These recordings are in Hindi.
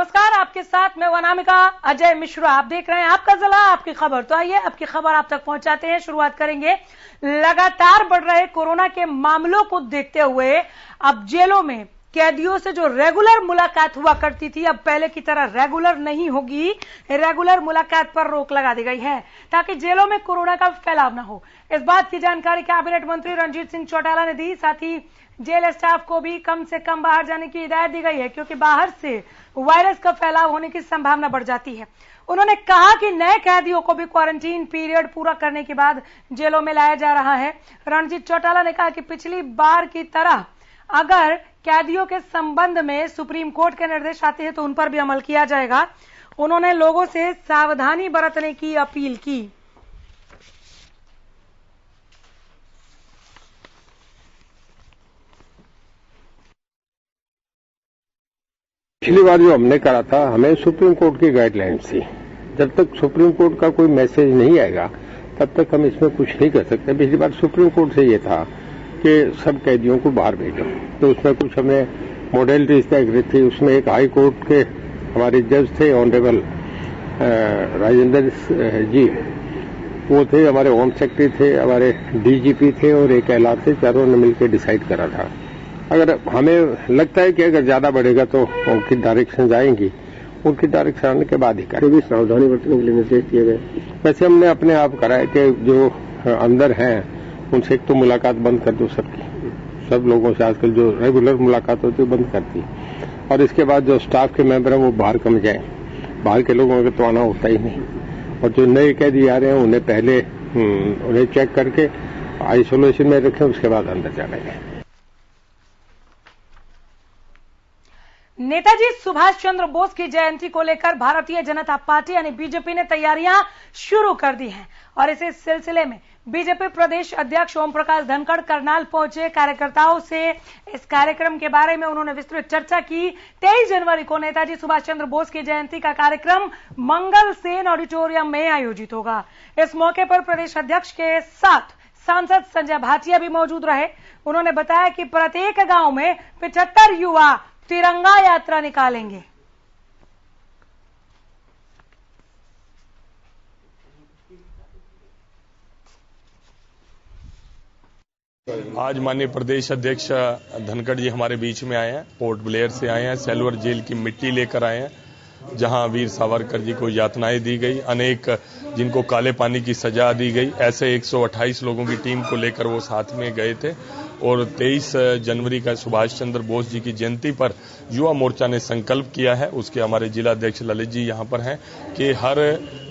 नमस्कार, आपके साथ मैं अनामिका अजय मिश्रा। आप देख रहे हैं आपका जिला आपकी खबर। तो आइए आपकी खबर आप तक पहुंचाते हैं। शुरुआत करेंगे लगातार बढ़ रहे कोरोना के मामलों को देखते हुए अब जेलों में कैदियों से जो रेगुलर मुलाकात हुआ करती थी अब पहले की तरह रेगुलर नहीं होगी। रेगुलर मुलाकात पर रोक लगा दी गई है ताकि जेलों में कोरोना का फैलाव न हो। इस बात की जानकारी कैबिनेट मंत्री रणजीत सिंह चौटाला ने दी। साथ ही जेल स्टाफ को भी कम से कम बाहर जाने की हिदायत दी गई है क्योंकि बाहर से वायरस का फैलाव होने की संभावना बढ़ जाती है। उन्होंने कहा कि नए कैदियों को भी क्वारंटीन पीरियड पूरा करने के बाद जेलों में लाया जा रहा है। रणजीत चौटाला ने कहा कि पिछली बार की तरह अगर कैदियों के संबंध में सुप्रीम कोर्ट के निर्देश आते हैं तो उन पर भी अमल किया जाएगा। उन्होंने लोगों से सावधानी बरतने की अपील की। पिछली बार जो हमने करा था हमें सुप्रीम कोर्ट की गाइडलाइंस थी। जब तक सुप्रीम कोर्ट का कोई मैसेज नहीं आएगा तब तक हम इसमें कुछ नहीं कर सकते। पिछली बार सुप्रीम कोर्ट से ये था कि सब कैदियों को बाहर भेजो, तो उसमें कुछ हमें मॉडलिटीज तय करी थी। उसमें एक हाई कोर्ट के हमारे जज थे ऑनरेबल राजेंद्र जी, वो थे, हमारे होम सेक्रेटरी थे, हमारे डीजीपी थे और एक एहलात थे। चारों ने मिलकर डिसाइड करा था। अगर हमें लगता है कि अगर ज्यादा बढ़ेगा तो उनकी डायरेक्शन आएंगी, उनकी डायरेक्शन आने के बाद ही करें। भी सावधानी बरतने के लिए निर्देश दिए गए। वैसे हमने अपने आप करा है कि जो अंदर हैं उनसे एक तो मुलाकात बंद कर दो सबकी। सब लोगों से आजकल जो रेगुलर मुलाकात होती है बंद कर दी। और इसके बाद जो स्टाफ के मेंबर हैं वो बाहर कम जाए। बाहर के लोगों का तो आना होता ही नहीं। और जो नए कैदी आ रहे हैं उन्हें पहले उन्हें चेक करके आइसोलेशन में रखें, उसके बाद अंदर जाने दें। नेताजी सुभाष चंद्र बोस की जयंती को लेकर भारतीय जनता पार्टी यानी बीजेपी ने तैयारियां शुरू कर दी हैं और इसी सिलसिले में बीजेपी प्रदेश अध्यक्ष ओम प्रकाश धनखड़ करनाल पहुंचे। कार्यकर्ताओं से इस कार्यक्रम के बारे में उन्होंने विस्तृत चर्चा की। 23 जनवरी को नेताजी सुभाष चंद्र बोस की जयंती का कार्यक्रम मंगल सेन ऑडिटोरियम में आयोजित होगा। इस मौके पर प्रदेश अध्यक्ष के साथ सांसद संजय भाटिया भी मौजूद रहे। उन्होंने बताया कि प्रत्येक गांव में 75 युवा तिरंगा यात्रा निकालेंगे। आज माननीय प्रदेश अध्यक्ष धनखड़ जी हमारे बीच में आए हैं। पोर्ट ब्लेयर से आए हैं। सेलवर जेल की मिट्टी लेकर आए हैं जहां वीर सावरकर जी को यातनाएं दी गई, अनेक जिनको काले पानी की सजा दी गई, ऐसे 128 लोगों की टीम को लेकर वो साथ में गए थे। और 23 जनवरी का सुभाष चंद्र बोस जी की जयंती पर युवा मोर्चा ने संकल्प किया है, उसके हमारे जिला अध्यक्ष ललित जी यहां पर हैं, कि हर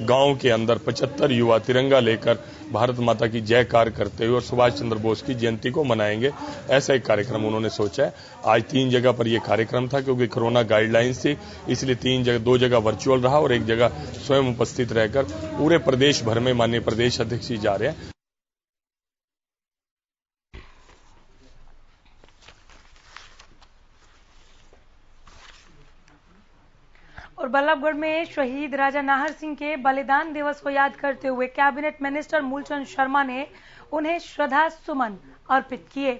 गांव के अंदर 75 युवा तिरंगा लेकर भारत माता की जयकार करते हुए और सुभाष चंद्र बोस की जयंती को मनाएंगे। ऐसा एक कार्यक्रम उन्होंने सोचा है। आज 3 जगह पर यह कार्यक्रम था क्योंकि कोरोना गाइडलाइंस थी, इसलिए 2 जगह वर्चुअल रहा और एक जगह स्वयं उपस्थित रहकर पूरे प्रदेश भर में माननीय प्रदेश अध्यक्ष जी जा रहे हैं। और बल्लभगढ़ में शहीद राजा नाहर सिंह के बलिदान दिवस को याद करते हुए कैबिनेट मिनिस्टर मूलचंद शर्मा ने उन्हें श्रद्धा सुमन अर्पित किए।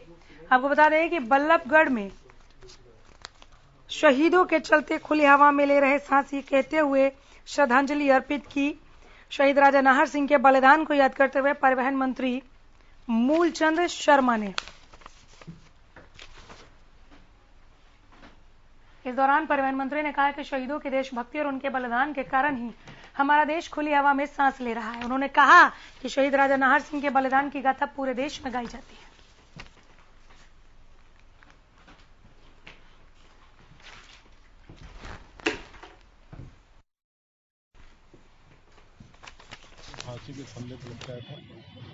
आपको बता दें कि बल्लभगढ़ में शहीदों के चलते खुली हवा में ले रहे सांस कहते हुए श्रद्धांजलि अर्पित की। शहीद राजा नाहर सिंह के बलिदान को याद करते हुए परिवहन मंत्री मूलचंद शर्मा ने इस दौरान परिवहन मंत्री ने कहा कि शहीदों की देशभक्ति और उनके बलिदान के कारण ही हमारा देश खुली हवा में सांस ले रहा है। उन्होंने कहा कि शहीद राजा नाहर सिंह के बलिदान की गाथा पूरे देश में गाई जाती है। फांसी के फंदे पर लटकाया था,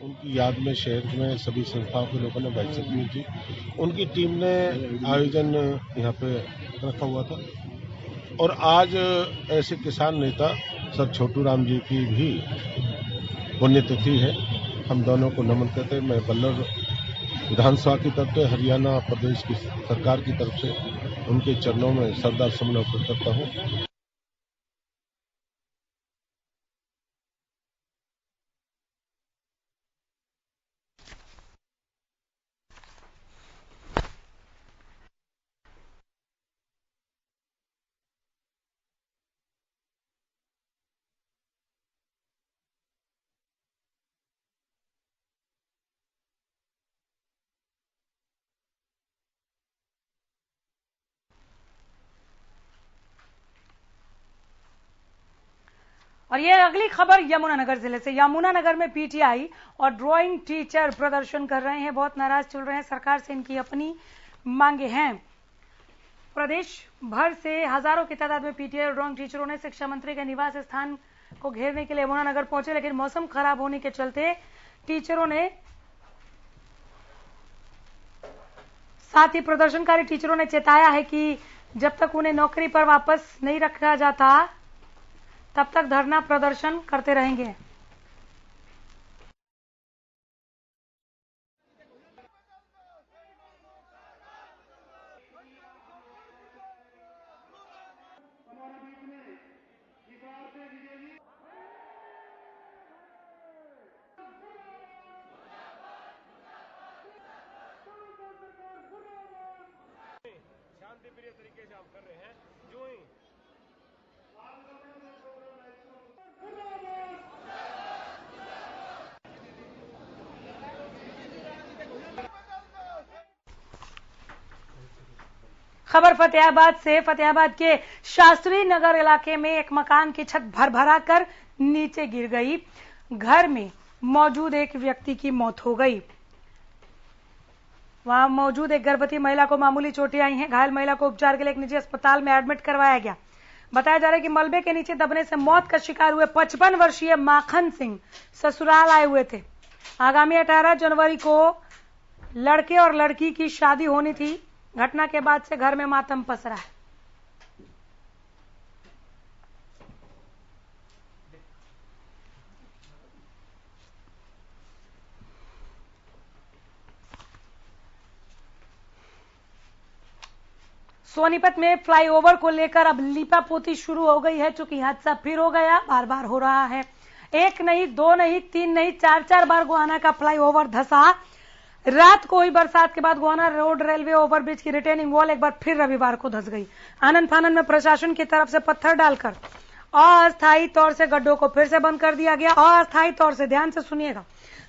उनकी याद में शहर में सभी संस्थाओं के लोगों ने बैठक की थी। उनकी टीम ने आयोजन यहाँ पे रखा हुआ था और आज ऐसे किसान नेता सर छोटू राम जी की भी पुण्यतिथि है। हम दोनों को नमन करते हैं। मैं बल्लभगढ़ विधानसभा की तरफ से, हरियाणा प्रदेश की सरकार की तरफ से उनके चरणों में श्रद्धा सुमन अर्पित करता हूँ। और ये अगली खबर यमुनानगर जिले से। यमुनानगर में पीटीआई और ड्राइंग टीचर प्रदर्शन कर रहे हैं, बहुत नाराज चल रहे हैं। सरकार से इनकी अपनी मांगे हैं। प्रदेश भर से हजारों की तादाद में पीटीआई और ड्राइंग टीचरों ने शिक्षा मंत्री के निवास स्थान को घेरने के लिए यमुनानगर पहुंचे, लेकिन मौसम खराब होने के चलते टीचरों ने साथ ही प्रदर्शनकारी टीचरों ने चेताया है कि जब तक उन्हें नौकरी पर वापस नहीं रखा जाता तब तक धरना प्रदर्शन करते रहेंगे। शांतिप्रिय तरीके से आप कर रहे हैं जो ही खबर फतेहाबाद से। फतेहाबाद के शास्त्री नगर इलाके में एक मकान की छत भरभरा कर नीचे गिर गई। घर में मौजूद एक व्यक्ति की मौत हो गई। वहां मौजूद एक गर्भवती महिला को मामूली चोटें आई हैं। घायल महिला को उपचार के लिए एक निजी अस्पताल में एडमिट करवाया गया। बताया जा रहा है कि मलबे के नीचे दबने से मौत का शिकार हुए 55 वर्षीय माखन सिंह ससुराल आए हुए थे। आगामी 18 जनवरी को लड़के और लड़की की शादी होनी थी। घटना के बाद से घर में मातम पसरा है। सोनीपत में फ्लाईओवर को लेकर अब लीपापोती शुरू हो गई है। चूंकि हादसा फिर हो गया, बार बार हो रहा है। एक नहीं, दो नहीं, तीन नहीं, चार बार गोहाना का फ्लाईओवर धंसा। रात को हुई बरसात के बाद गोहाना रोड रेलवे ओवरब्रिज की रिटेनिंग वॉल एक बार फिर रविवार को धंस गई। आनन फानन में प्रशासन की तरफ से पत्थर डालकर अस्थायी तौर से गड्ढों को फिर से बंद कर दिया गया। अस्थायी तौर से, ध्यान से सुनिएगा।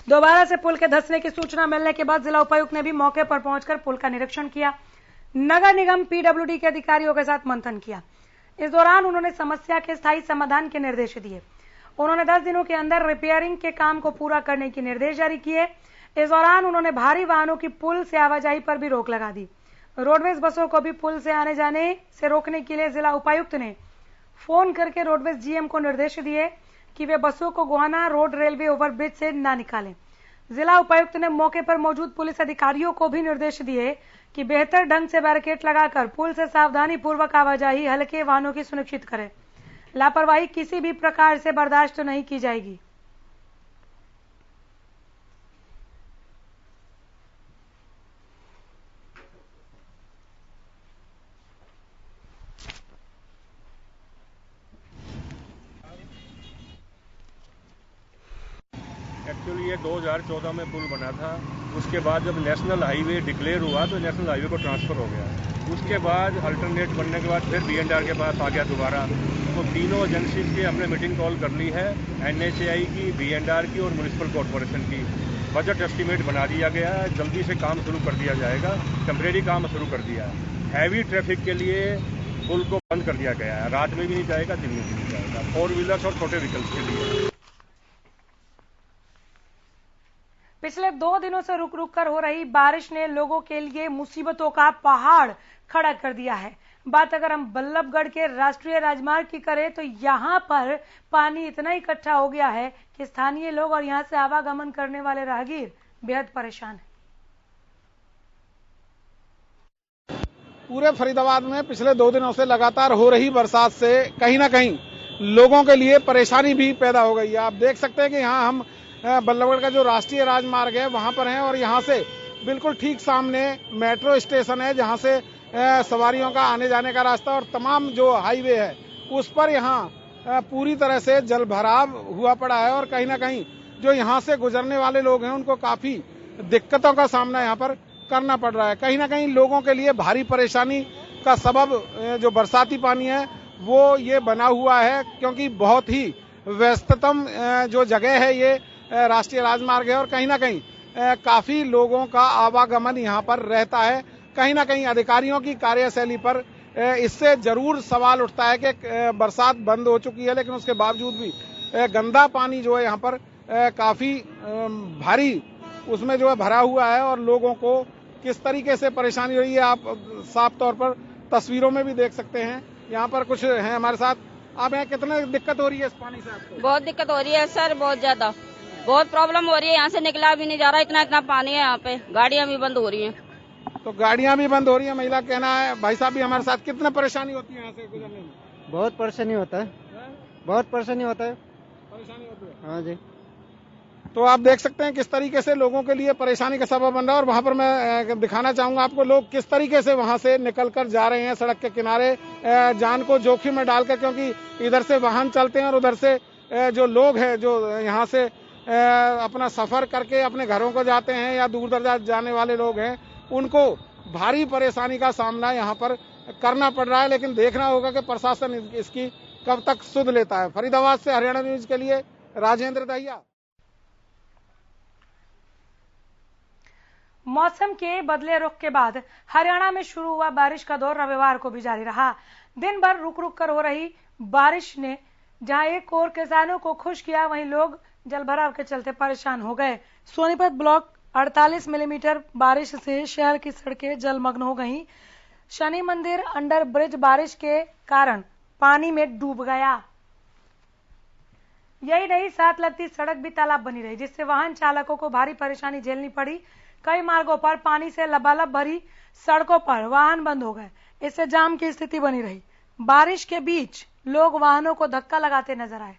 दोबारा से पुल के धंसने की सूचना मिलने के बाद जिला उपायुक्त ने भी मौके पर पहुंचकर पुल का निरीक्षण किया। नगर निगम पीडब्ल्यूडी के अधिकारियों के साथ मंथन किया। इस दौरान उन्होंने समस्या के स्थायी समाधान के निर्देश दिए। उन्होंने 10 दिनों के अंदर रिपेयरिंग के काम को पूरा करने के निर्देश जारी किए। इस दौरान उन्होंने भारी वाहनों की पुल से आवाजाही पर भी रोक लगा दी। रोडवेज बसों को भी पुल से आने जाने से रोकने के लिए जिला उपायुक्त ने फोन करके रोडवेज जीएम को निर्देश दिए कि वे बसों को गोहाना रोड रेलवे ओवरब्रिज से न निकालें। जिला उपायुक्त ने मौके पर मौजूद पुलिस अधिकारियों को भी निर्देश दिए कि बेहतर ढंग से बैरिकेड लगाकर पुल से सावधानी पूर्वक आवाजाही हल्के वाहनों की सुनिश्चित करें। लापरवाही किसी भी प्रकार से बर्दाश्त नहीं की जाएगी। एक्चुअली ये 2014 में पुल बना था। उसके बाद जब नेशनल हाईवे डिक्लेयर हुआ तो नेशनल हाईवे को ट्रांसफर हो गया। उसके बाद अल्टरनेट बनने के बाद फिर बीएनडीआर के पास आ गया दोबारा। तो तीनों एजेंसीज की हमने मीटिंग कॉल कर ली है, एनएचएआई की, बीएनडीआर की और म्युनिसिपल कॉर्पोरेशन की। बजट एस्टीमेट बना दिया गया है, जल्दी से काम शुरू कर दिया जाएगा। टेम्परेरी काम शुरू कर दिया है। हैवी ट्रैफिक के लिए पुल को बंद कर दिया गया है। रात में भी नहीं जाएगा, दिन में भी नहीं जाएगा, 4 व्हीलर्स और छोटे व्हीकल्स के लिए। पिछले 2 दिनों से रुक रुक कर हो रही बारिश ने लोगों के लिए मुसीबतों का पहाड़ खड़ा कर दिया है। बात अगर हम बल्लभगढ़ के राष्ट्रीय राजमार्ग की करें तो यहाँ पर पानी इतना इकट्ठा हो गया है कि स्थानीय लोग और यहाँ से आवागमन करने वाले राहगीर बेहद परेशान हैं। पूरे फरीदाबाद में पिछले 2 दिनों से लगातार हो रही बरसात से कहीं ना कहीं लोगों के लिए परेशानी भी पैदा हो गई है। आप देख सकते हैं कि यहाँ हम बल्लभगढ़ का जो राष्ट्रीय राजमार्ग है वहां पर हैं और यहाँ से बिल्कुल ठीक सामने मेट्रो स्टेशन है, जहाँ से सवारियों का आने जाने का रास्ता और तमाम जो हाईवे है उस पर यहाँ पूरी तरह से जल भराव हुआ पड़ा है। और कहीं ना कहीं जो यहाँ से गुजरने वाले लोग हैं उनको काफी दिक्कतों का सामना यहाँ पर करना पड़ रहा है। कहीं ना कहीं लोगों के लिए भारी परेशानी का सबब जो बरसाती पानी है वो ये बना हुआ है, क्योंकि बहुत ही व्यस्ततम जो जगह है ये राष्ट्रीय राजमार्ग है और कहीं ना कहीं काफी लोगों का आवागमन यहाँ पर रहता है। कहीं ना कहीं अधिकारियों की कार्यशैली पर इससे जरूर सवाल उठता है कि बरसात बंद हो चुकी है लेकिन उसके बावजूद भी गंदा पानी जो है यहाँ पर काफी भारी उसमें जो है भरा हुआ है और लोगों को किस तरीके से परेशानी हो रही है आप साफ तौर पर तस्वीरों में भी देख सकते हैं। यहाँ पर कुछ हैं हमारे साथ। आप यहाँ कितने दिक्कत हो रही है इस पानी से आपको? बहुत दिक्कत हो रही है सर, बहुत ज्यादा, बहुत प्रॉब्लम हो रही है। यहाँ से निकला भी नहीं जा रहा, इतना इतना पानी है यहाँ पे, गाड़ियाँ भी बंद हो रही हैं। तो गाड़ियाँ भी बंद हो रही है, महिला कहना है। भाई साहब भी हमारे साथ। कितना परेशानी होती है यहाँ से गुजरने में? बहुत परेशानी होता है, बहुत परेशानी होता है, परेशानी होती है। हाँ जी। तो आप देख सकते हैं किस तरीके से लोगों के लिए परेशानी का सबब बन रहा है। और वहां पर मैं दिखाना चाहूंगा आपको लोग किस तरीके से वहां से निकलकर जा रहे हैं सड़क के किनारे, जान को जोखिम में डालकर, क्योंकि इधर से वाहन चलते हैं और उधर से जो लोग हैं जो यहाँ से अपना सफर करके अपने घरों को जाते हैं या दूर दराज जाने वाले लोग हैं, उनको भारी परेशानी का सामना यहाँ पर करना पड़ रहा है। लेकिन देखना होगा कि प्रशासन इसकी कब तक सुध लेता है। फरीदाबाद से हरियाणा न्यूज के लिए राजेंद्र दहिया। मौसम के बदले रुख के बाद हरियाणा में शुरू हुआ बारिश का दौर रविवार को भी जारी रहा। दिन भर रुक रुक कर हो रही बारिश ने जहां एक ओर किसानों को खुश किया, वहीं लोग जलभराव के चलते परेशान हो गए। सोनीपत ब्लॉक 48 मिलीमीटर बारिश से शहर की सड़कें जलमग्न हो गईं। शनि मंदिर अंडर ब्रिज बारिश के कारण पानी में डूब गया। यही नहीं, साथ लगती सड़क भी तालाब बनी रही, जिससे वाहन चालकों को भारी परेशानी झेलनी पड़ी। कई मार्गों पर पानी से लबालब भरी सड़कों पर वाहन बंद हो गए, इससे जाम की स्थिति बनी रही। बारिश के बीच लोग वाहनों को धक्का लगाते नजर आए।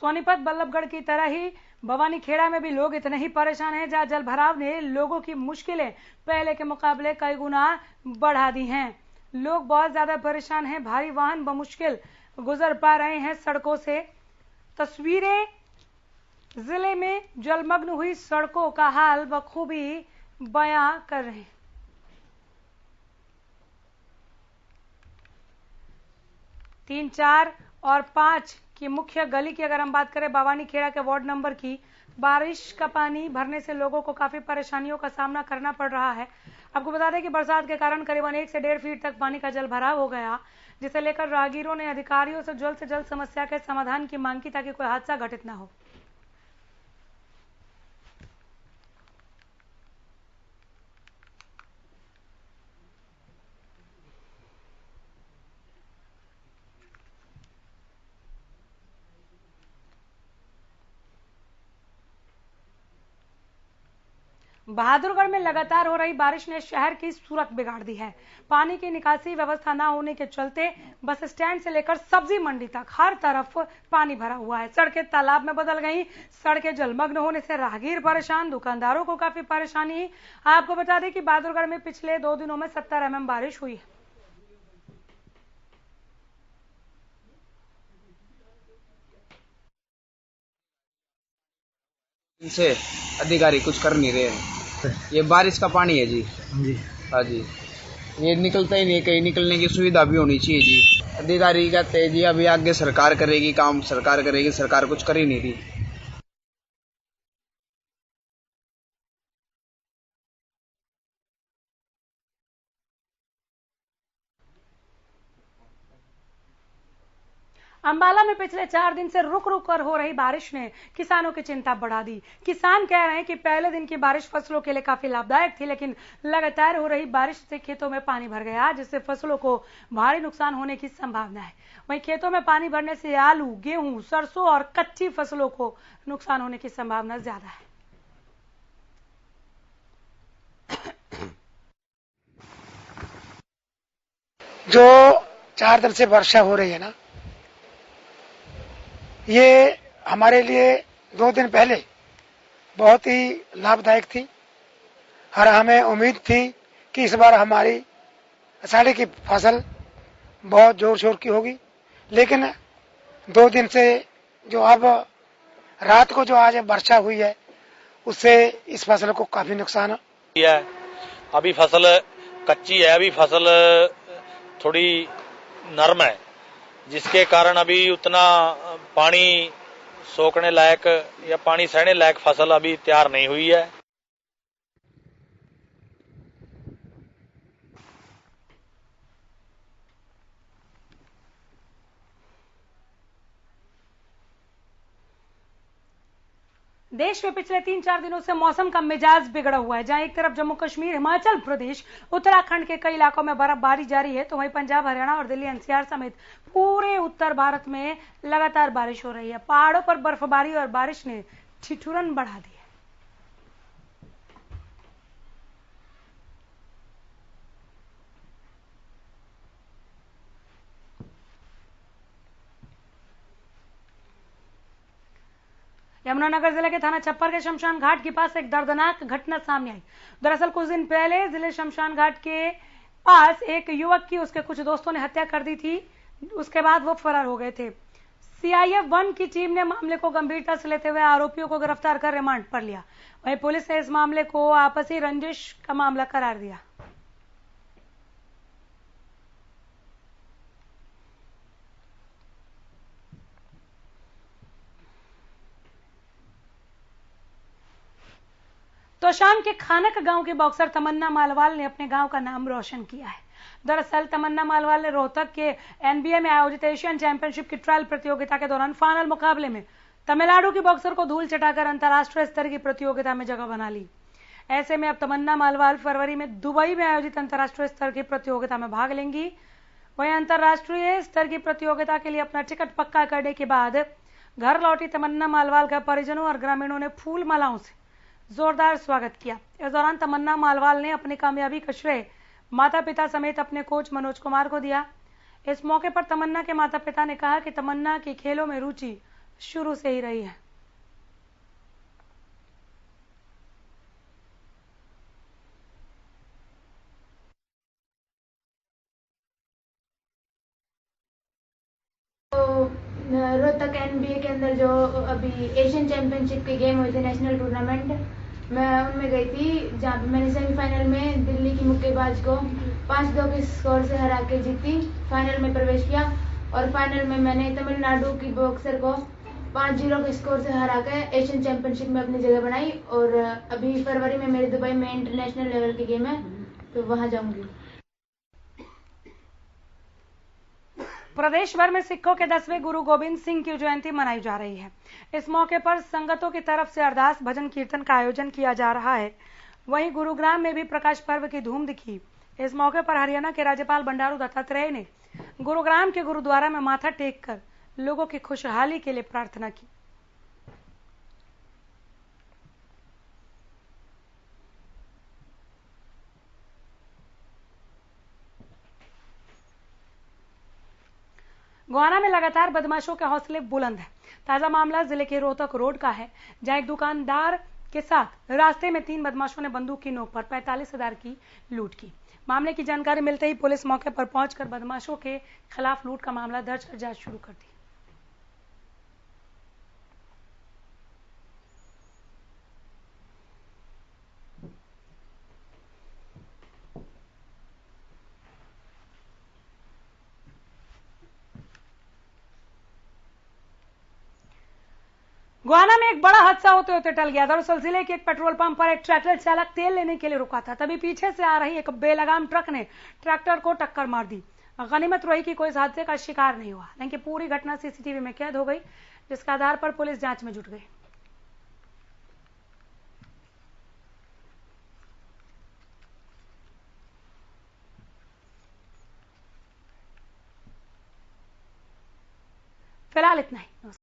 सोनीपत बल्लभगढ़ की तरह ही भवानीखेड़ा में भी लोग इतने ही परेशान हैं, जहां जल भराव ने लोगों की मुश्किलें पहले के मुकाबले कई गुना बढ़ा दी हैं। लोग बहुत ज्यादा परेशान हैं, भारी वाहन बमुश्किल गुजर पा रहे हैं सड़कों से। तस्वीरें जिले में जलमग्न हुई सड़कों का हाल बखूबी बयां कर रहे हैं। 3, 4 और 5 की मुख्य गली की अगर हम बात करें भवानीखेड़ा के वार्ड नंबर की, बारिश का पानी भरने से लोगों को काफी परेशानियों का सामना करना पड़ रहा है। आपको बता दें कि बरसात के कारण करीबन 1 से 1.5 फीट तक पानी का जल भराव हो गया, जिसे लेकर राहगीरों ने अधिकारियों से जल्द समस्या के समाधान की मांग की, ताकि कोई हादसा घटित न हो। बहादुरगढ़ में लगातार हो रही बारिश ने शहर की सूरत बिगाड़ दी है। पानी की निकासी व्यवस्था न होने के चलते बस स्टैंड से लेकर सब्जी मंडी तक हर तरफ पानी भरा हुआ है। सड़कें तालाब में बदल गई। सड़कें जलमग्न होने से राहगीर परेशान, दुकानदारों को काफी परेशानी। आपको बता दें कि बहादुरगढ़ में पिछले 2 दिनों में 70 mm बारिश हुई है। इनसे अधिकारी कुछ कर नहीं रहे हैं। ये बारिश का पानी है जी। हाँ जी, ये निकलता ही नहीं, कहीं निकलने की सुविधा भी होनी चाहिए जी। अधिकारी कहते हैं जी अभी आगे सरकार करेगी काम, सरकार करेगी, सरकार कुछ कर ही नहीं रही। अंबाला में पिछले 4 दिन से रुक रुक कर हो रही बारिश ने किसानों की चिंता बढ़ा दी। किसान कह रहे हैं कि पहले दिन की बारिश फसलों के लिए काफी लाभदायक थी, लेकिन लगातार हो रही बारिश से खेतों में पानी भर गया, जिससे फसलों को भारी नुकसान होने की संभावना है। वहीं खेतों में पानी भरने से आलू, गेहूं, सरसों और कच्ची फसलों को नुकसान होने की संभावना ज्यादा है। जो 4 दिन से वर्षा हो रही है ना, ये हमारे लिए 2 दिन पहले बहुत ही लाभदायक थी और हमें उम्मीद थी कि इस बार हमारी आषाढ़ी की फसल बहुत जोर शोर की होगी, लेकिन 2 दिन से जो अब रात को जो आज वर्षा हुई है उससे इस फसल को काफी नुकसान है। अभी फसल कच्ची है, अभी फसल थोड़ी नरम है, जिसके कारण अभी उतना पानी सोखने लायक या पानी सहने लायक फसल अभी तैयार नहीं हुई है। देश में पिछले 3-4 दिनों से मौसम का मिजाज बिगड़ा हुआ है। जहां एक तरफ जम्मू कश्मीर, हिमाचल प्रदेश, उत्तराखंड के कई इलाकों में बर्फबारी जारी है, तो वहीं पंजाब, हरियाणा और दिल्ली एनसीआर समेत पूरे उत्तर भारत में लगातार बारिश हो रही है। पहाड़ों पर बर्फबारी और बारिश ने ठिठुरन बढ़ा दी है। यमुनानगर जिले के थाना छप्पर के शमशान घाट के पास एक दर्दनाक घटना सामने आई। दरअसल कुछ दिन पहले जिले शमशान घाट के पास एक युवक की उसके कुछ दोस्तों ने हत्या कर दी थी। उसके बाद वो फरार हो गए थे। सीआईएफ 1 की टीम ने मामले को गंभीरता से लेते हुए आरोपियों को गिरफ्तार कर रिमांड पर लिया। वहीं पुलिस ने इस मामले को आपसी रंजिश का मामला करार दिया। तो शाम के खानक गांव के बॉक्सर तमन्ना मालवाल ने अपने गांव का नाम रोशन किया है। दरअसल तमन्ना मालवाल ने रोहतक के एनबीए में आयोजित एशियन चैंपियनशिप की ट्रायल प्रतियोगिता के दौरान फाइनल मुकाबले में तमिलनाडु की बॉक्सर को धूल चटाकर अंतर्राष्ट्रीय स्तर की प्रतियोगिता में जगह बना ली। ऐसे में अब तमन्ना मालवाल फरवरी में दुबई में आयोजित अंतर्राष्ट्रीय स्तर की प्रतियोगिता में भाग लेंगी। वहीं अंतर्राष्ट्रीय स्तर की प्रतियोगिता के लिए अपना टिकट पक्का करने के बाद घर लौटी तमन्ना मालवाल का परिजनों और ग्रामीणों ने फूल मालाओं से जोरदार स्वागत किया। इस दौरान तमन्ना मालवाल ने अपनी कामयाबी का श्रेय माता पिता समेत अपने कोच मनोज कुमार को दिया। इस मौके पर तमन्ना के माता पिता ने कहा कि तमन्ना की खेलों में रुचि शुरू से ही रही है। रोहतक एनबीए के अंदर जो अभी एशियन चैंपियनशिप के गेम हुए थे, नेशनल टूर्नामेंट, मैं उनमें गई थी, जहाँ पे मैंने सेमीफाइनल में दिल्ली की मुक्केबाज को 5-2 के स्कोर से हरा के जीती, फाइनल में प्रवेश किया। और फाइनल में मैंने तमिलनाडु की बॉक्सर को 5-0 के स्कोर से हरा के एशियन चैंपियनशिप में अपनी जगह बनाई। और अभी फरवरी में मेरे दुबई में इंटरनेशनल लेवल के गेम है, तो वहां जाऊंगी। प्रदेश भर में सिखों के 10वें गुरु गोविंद सिंह की जयंती मनाई जा रही है। इस मौके पर संगतों की तरफ से अरदास, भजन, कीर्तन का आयोजन किया जा रहा है। वहीं गुरुग्राम में भी प्रकाश पर्व की धूम दिखी। इस मौके पर हरियाणा के राज्यपाल बंडारू दत्तात्रेय ने गुरुग्राम के गुरुद्वारा में माथा टेक कर लोगों की खुशहाली के लिए प्रार्थना की। गोहाना में लगातार बदमाशों के हौसले बुलंद है। ताजा मामला जिले के रोहतक रोड का है, जहां एक दुकानदार के साथ रास्ते में 3 बदमाशों ने बंदूक की नोक पर 45,000 की लूट की। मामले की जानकारी मिलते ही पुलिस मौके पर पहुंचकर बदमाशों के खिलाफ लूट का मामला दर्ज कर जांच शुरू कर दी। गोहाना में एक बड़ा हादसा होते होते टल गया। दरअसल जिले के एक पेट्रोल पंप पर एक ट्रैक्टर चालक तेल लेने के लिए रुका था, तभी पीछे से आ रही एक बेलगाम ट्रक ने ट्रैक्टर को टक्कर मार दी। गनीमत रही कि कोई इस हादसे का शिकार नहीं हुआ। हालांकि पूरी घटना सीसीटीवी में कैद हो गई, जिसके आधार पर पुलिस जांच में जुट गई। फिलहाल इतना ही।